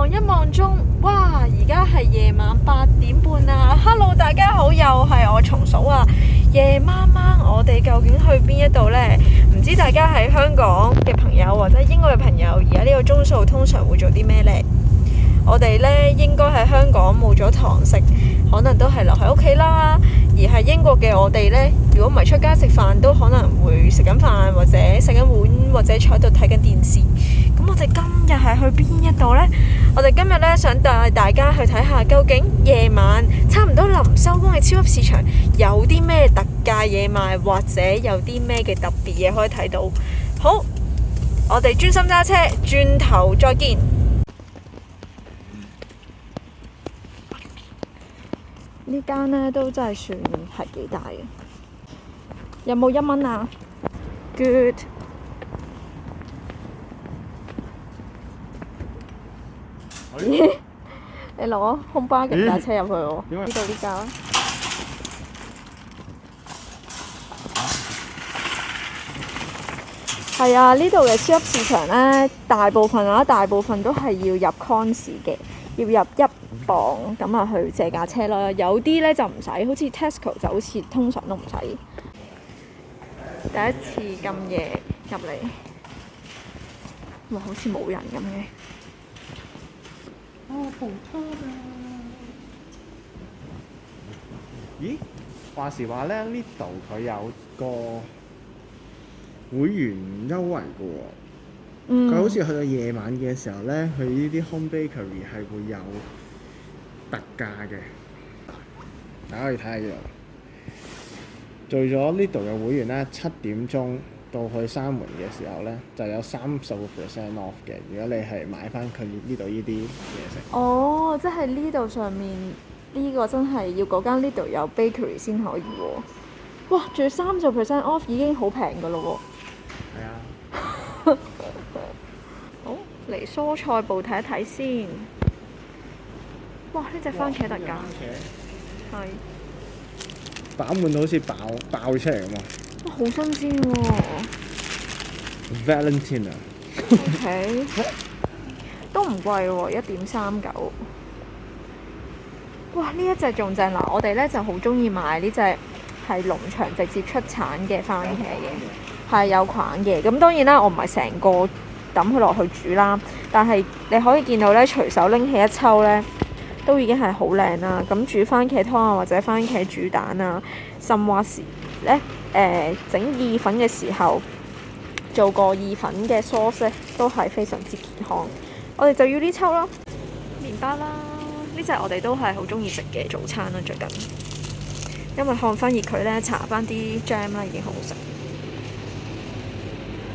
望一望鐘，哇！而家係夜晚8點半啦。Hello， 大家好，又係我松嫂啊。夜媽媽，我哋究竟去邊一度呢？唔知大家喺香港嘅朋友或者英國嘅朋友，而家呢個鐘數通常會做啲咩呢？我哋呢應該喺香港冇咗堂食，可能都係留喺屋企啦。而係英國嘅我哋呢，如果唔係出街食飯，都可能會食緊飯或者食緊碗，或者坐喺度睇緊電視。咁我哋今日係去邊一度呢？我哋今日呢，想帶大家去睇下，究竟夜晚差唔多臨收工嘅超級市場有啲咩特價嘢賣，或者有啲咩嘅特別嘢可以睇到。好，我哋專心揸車，轉頭再見。呢間呢都真係算係幾大嘅。有冇1蚊啊 ？Good。咦？你攞空巴嘅架車入去喎？呢度呢架。係啊，呢度嘅超級市場呢，大部分都係要入 Coins 嘅，要入1磅咁啊去借架車啦。有啲呢就唔使，好似 Tesco 就好似通常都唔使。第一次咁夜入嚟，哇！好似冇人咁嘅。葡撻啊！咦？話時話咧，呢度佢有個會員優惠嘅喎。佢好似去到夜晚嘅時候咧，佢呢啲 home bakery 係會有特價嘅。大家可以睇下呢度。做咗呢度嘅會員咧，7點鐘到去閂門嘅時候咧，就有30% off 嘅。如果你係買翻佢呢度呢啲嘢食。哦，即係呢度上面呢個真係要嗰間呢度有 bakery 先可以喎。哇！仲要30% off 已經好平㗎咯喎。係啊。好，嚟蔬菜部睇一睇先。哇！呢隻番茄特價。係。飽滿到好似爆出嚟咁啊！哇！好新鮮喎。Valentina。OK。都唔貴喎，1.39。哇！呢一隻仲正嗱，我哋咧就好中意買呢隻係農場直接出產嘅番茄嘅，係有菌嘅。咁當然啦，我唔係成個抌佢落去煮啦，但係你可以見到咧，隨手拎起一抽咧，都已經係好靚啦。咁煮番茄湯啊，或者番茄煮蛋啊，甚或是咧整意粉嘅時候，做個意粉嘅 sauce 咧，都係非常之健康。我哋就要呢抽咯，麵包啦，呢隻我哋都係好中意食嘅早餐啦，最近。因為看翻熱佢咧，搽翻啲 jam 啦，已經好好食。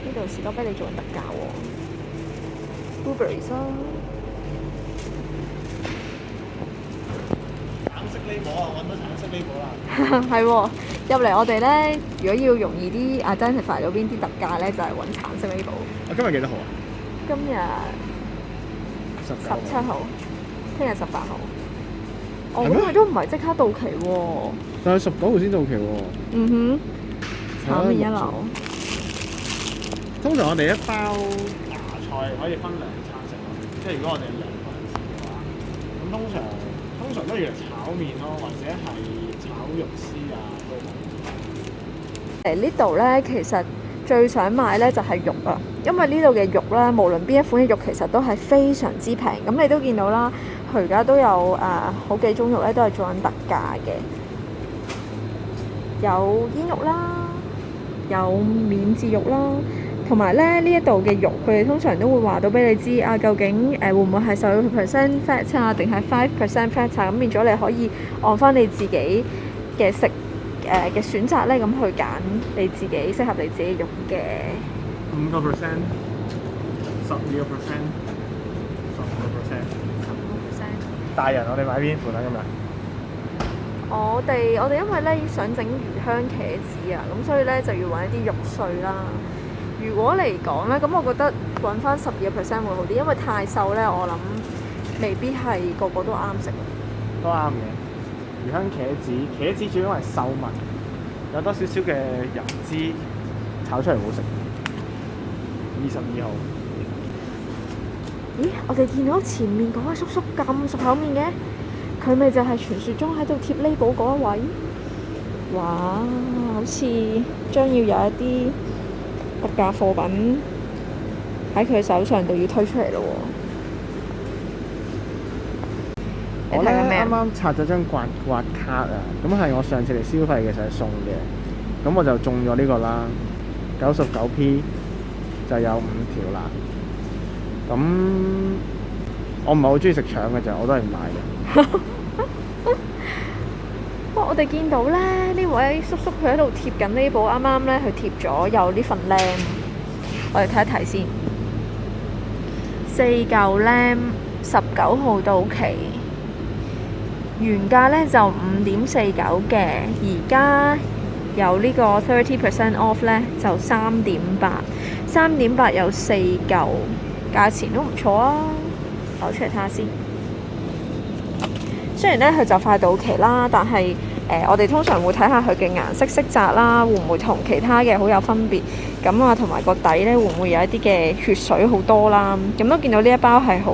呢度士多啤梨做緊特價喎 ，blueberries 啦。橙色呢個啊，揾到橙色呢個啦。係喎，入嚟我哋咧，如果要容易啲 identify 到邊啲特價咧，就係揾橙色呢部。我今日幾多號啊？今日17號，聽日18號。哦，咁佢都唔係即刻到期喎。但係19號先到期喎。嗯哼，炒麵一流。通常我哋一包芽菜可以分2餐食咯，即係如果我哋2個人食嘅話，咁通常都係炒麵咯，或者係炒肉絲啊都好。呢度咧，其實最想買咧就係肉啊，因為呢度嘅肉咧，無論邊一款嘅肉，其實都係非常之平。咁你都見到啦，佢而家都有好幾種肉咧，都係做緊特價嘅，有煙肉啦，有免治肉啦，同埋咧呢一度嘅肉，佢哋通常都會話到俾你知啊，究竟會唔會係10% fat 啊，定係5% fat 啊？咁變咗你可以按翻你自己嘅嘅選擇咧，咁去揀你自己適合你自己肉嘅。5%、12%、15%。大人，我哋買邊款啊？今日？我哋因為咧想整魚香茄子啊，咁所以咧就要揾一啲肉碎啦。如果嚟講咧，咁我覺得揾翻12% 會好啲，因為太瘦咧，我諗未必係個個都啱食。都啱嘅。魚香茄子主要係瘦紋，有多少少嘅油脂炒出嚟好食。22號。咦，我哋見到前面嗰位叔叔咁熟口面嘅，佢咪就係傳說中喺度貼 label 嗰一位？哇，好似將要有一啲特價貨品喺佢手上度要推出嚟咯喎！我咧啱啱刷咗張刮卡啊，咁係我上次嚟消費嘅時候送嘅，咁我就中咗呢個啦，99P 就有5條啦。咁我唔係好中意食腸嘅咋，我都係唔買嘅。哇！我哋見到咧呢位叔叔佢喺度貼緊呢部，啱啱咧佢貼咗有呢份 lamb， 我哋睇一睇先。4嚿 lamb 19號到期，原價咧就5.49嘅，而家有呢個30% off 咧就3.8有4嚿，價錢都唔錯啊！攞出嚟睇下先。雖然咧佢就快到期啦，但係我哋通常會睇下佢嘅顏色色澤啦，會唔會同其他嘅好有分別？咁啊，同埋個底咧會唔會有一啲嘅血水好多啦？咁都見到呢一包係好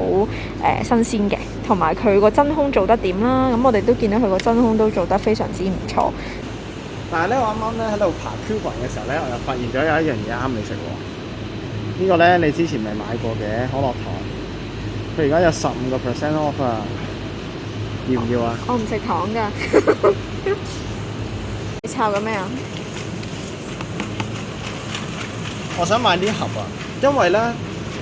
新鮮嘅，同埋佢個真空做得點啦。咁我哋都見到佢個真空都做得非常之唔錯。但係咧，我啱啱咧喺度爬 coupon 嘅時候咧，我又發現咗有一樣嘢啱你食喎。呢個咧你之前未買過嘅可樂糖，佢而家有15% off 啊！要唔要啊？我唔食糖㗎。你抄緊咩啊？我想買呢盒啊，因為咧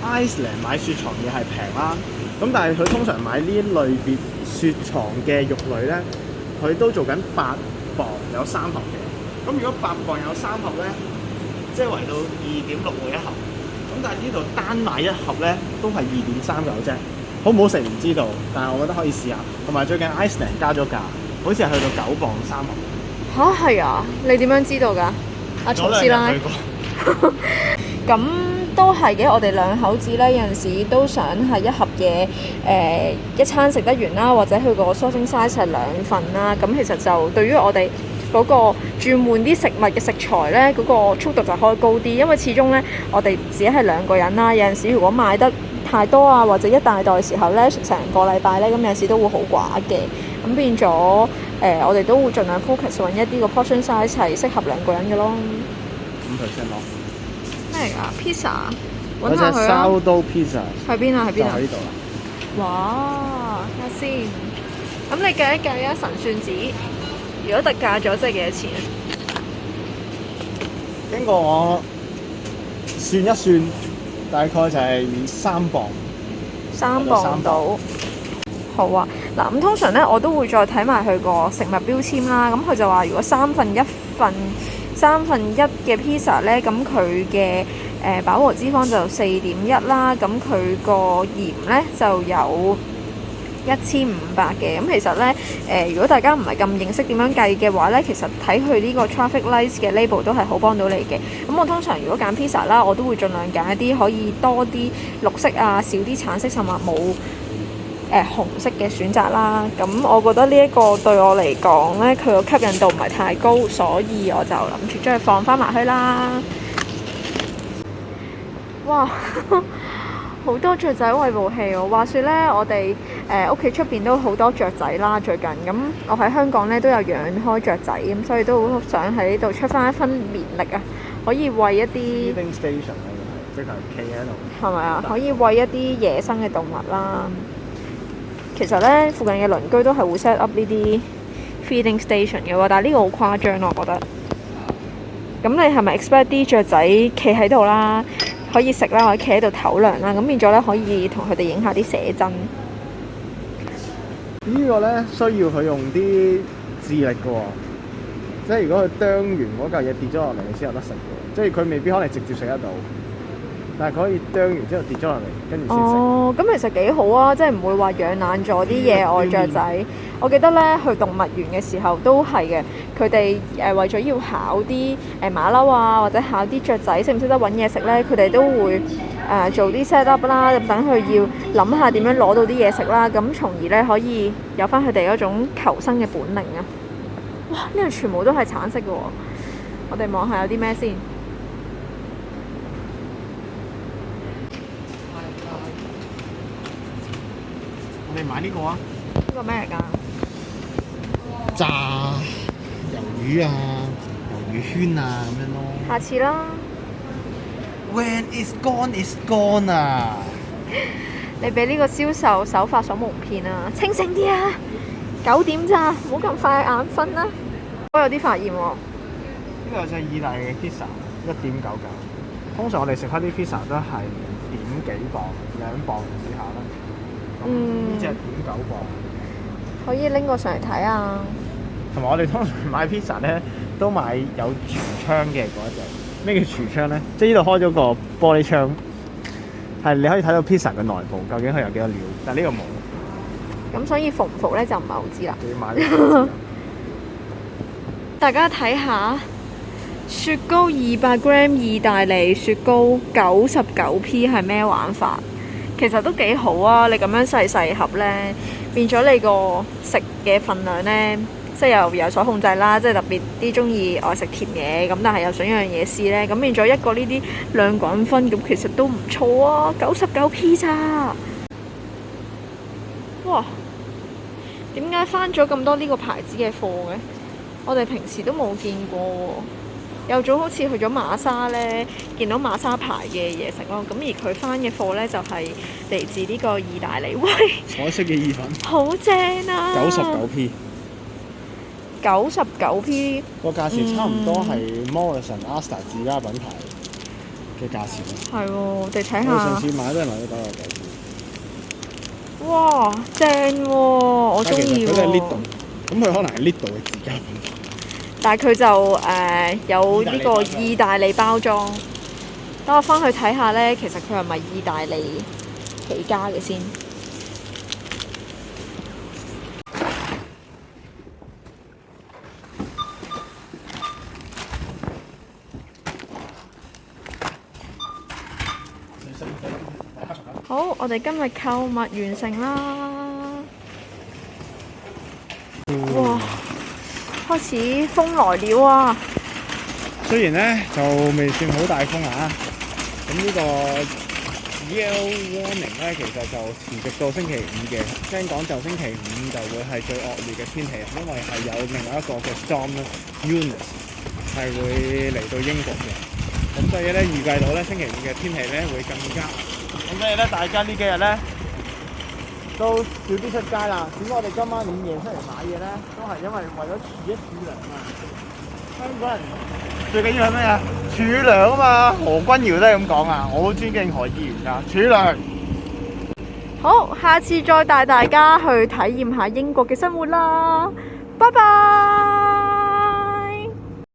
Iceland 買雪藏嘢係平啦，咁但係佢通常買呢類別雪藏嘅肉類咧，佢都做緊8磅有3盒嘅。咁如果8磅有3盒咧，即係圍到2.6每一盒。咁但係呢度單買一盒咧，都係2.39啫。好唔好食唔知道，但係我覺得可以試下。同埋最近 Iceland 加咗價，好似係去到9磅3盒。吓？係啊？你點樣知道㗎？阿曹師奶。咁都係嘅，我哋兩口子咧有陣時都想係一盒嘢一餐食得完啦，或者佢個 serving size 係2份啦。咁其實就對於我哋嗰個轉換啲食物嘅食材咧，嗰個速度就可以高啲，因為始終咧我哋只係2個人啦。有陣時如果買得太多啊，或者一大袋嘅時候咧，成個禮拜咧，咁有陣時都會好寡嘅。咁變咗我哋都會盡量 focus 揾一啲個 portion size 係適合2個人嘅咯。5% off。咩嚟㗎？pizza，揾下佢啊！燒刀 pizza 喺邊啊？喺邊啊？就喺呢度啦。哇！睇下先。咁你計一計啊，神算子，如果特價咗，即係幾多錢啊？經過我算一算，大概就係3磅。3磅到。好啊，嗱咁通常咧，我都會再睇埋佢個食物標籤啦。咁佢就話，如果3分1嘅 pizza 咧，咁佢嘅飽和脂肪就4.1啦，咁佢個鹽咧就有1500嘅。咁其實咧如果大家唔係咁認識點樣計嘅話咧，其實睇佢呢個 traffic lights 嘅 label 都係好幫到你嘅。咁我通常如果揀 pizza 啦，我都會盡量揀一啲可以多啲綠色啊，少啲橙色，甚至冇紅色嘅選擇啦。咁我覺得呢一個對我嚟講呢，佢個吸引度唔係太高，所以我就諗住將佢放翻埋去啦。哇！好多雀仔餵哺器喎。話說呢，我哋屋企出邊都好多雀仔啦。最近咁，我喺香港呢都有養開雀仔，咁所以都好想喺呢度出翻一分綿力啊！可以餵一啲 feeding station 咧，即係企喺度。係咪啊？可以餵一啲野生嘅動物啦。其實咧，附近嘅鄰居都係會 set up 呢啲 feeding station 嘅喎，但係呢個好誇張咯，我覺得。咁你係咪 expect 啲雀仔企喺度啦，可以食啦，可以企喺度唞涼啦，咁變咗咧可以同佢哋影下啲寫真。呢個咧需要佢用啲智力嘅喎，即係如果佢啄完嗰嚿嘢跌咗落嚟，你先有得食嘅，即係佢未必可能直接食得到。但係佢可以啄完之後跌咗落嚟，跟住先食。哦，咁其實幾好啊，即係唔會話養懶咗啲野外雀仔。我記得咧去動物園嘅時候都係嘅，佢哋為咗要考啲馬騮啊，或者考啲雀仔識唔識得揾嘢食咧，佢哋都會做啲 set up 啦，等佢要諗下點樣攞到啲嘢食啦，咁從而咧可以有翻佢哋嗰種求生嘅本領啊！哇，呢度全部都係橙色嘅喎，我哋望下有啲咩先。我哋買呢個啊，呢個咩嚟㗎？炸魷魚啊，魷魚圈啊咁樣咯。下次啦。When it's gone, it's gone 啊！你俾呢個銷售手法所蒙騙啊！清醒啲啊！9點咋，唔好咁快眼瞓啦。我有啲發現喎。呢個就係意大利嘅 pizza， 1.99。通常我哋食開啲 pizza 都係點幾磅，2磅以下啦。呢隻點9磅。可以拎個上嚟睇啊！同埋我哋通常買 pizza 咧，都買有櫥窗嘅嗰一隻。咩叫櫥窗咧？即係呢度開咗個玻璃窗，係你可以睇到 pizza 嘅內部究竟佢有幾多料，但係呢個冇。咁所以服唔服咧就唔係好知啦。你要買呢個大家睇下，雪糕200g 意大利雪糕 99p 係咩玩法？其實都幾好啊！你咁樣細細盒咧，變咗你個食嘅份量咧，即係又有所控制啦。即係特別啲中意愛食甜嘢咁，但係又想樣嘢試咧，咁變咗一個呢啲兩個人分，咁其實都唔錯啊！99p 咋？哇！點解翻咗咁多呢個牌子嘅貨嘅？我哋平時都冇見過喎。有早好似去咗馬莎咧，見到馬莎牌嘅嘢食咯。咁而佢翻嘅貨咧就係嚟自呢個意大利。喂，彩色嘅意粉，好正啊99p， 99p 個價錢差唔多係 Morrison Asta 自家品牌嘅價錢咯。係喎，我哋睇我上下。次買都係買咗99p。哇，正喎！我中意佢都係 Lidl，喎。咁佢可能係 Lidl 嘅自家品牌。但係佢就有呢個意大利包裝。等我翻去睇下咧，其實佢係咪意大利起家嘅先？好，我哋今日購物完成啦！哇，開始風來了啊！雖然咧就未算好大風啊，咁呢個 Yellow Warning 咧其實就持續到星期5嘅，聽講就星期5就會係最惡劣嘅天氣，因為係有另外一個嘅 storm Eunice 係會嚟到英國嘅，咁所以咧預計到咧星期5嘅天氣咧會更加，咁所以咧大家呢幾日咧都少啲出街啦。點解我哋今晚午夜出嚟買嘢咧？都係因為為咗儲糧啊！香港人最緊要係咩啊？儲糧啊嘛！何君堯都係咁講啊！我好尊敬何議員㗎，儲糧。好，下次再帶大家去體驗下英國嘅生活啦！拜拜。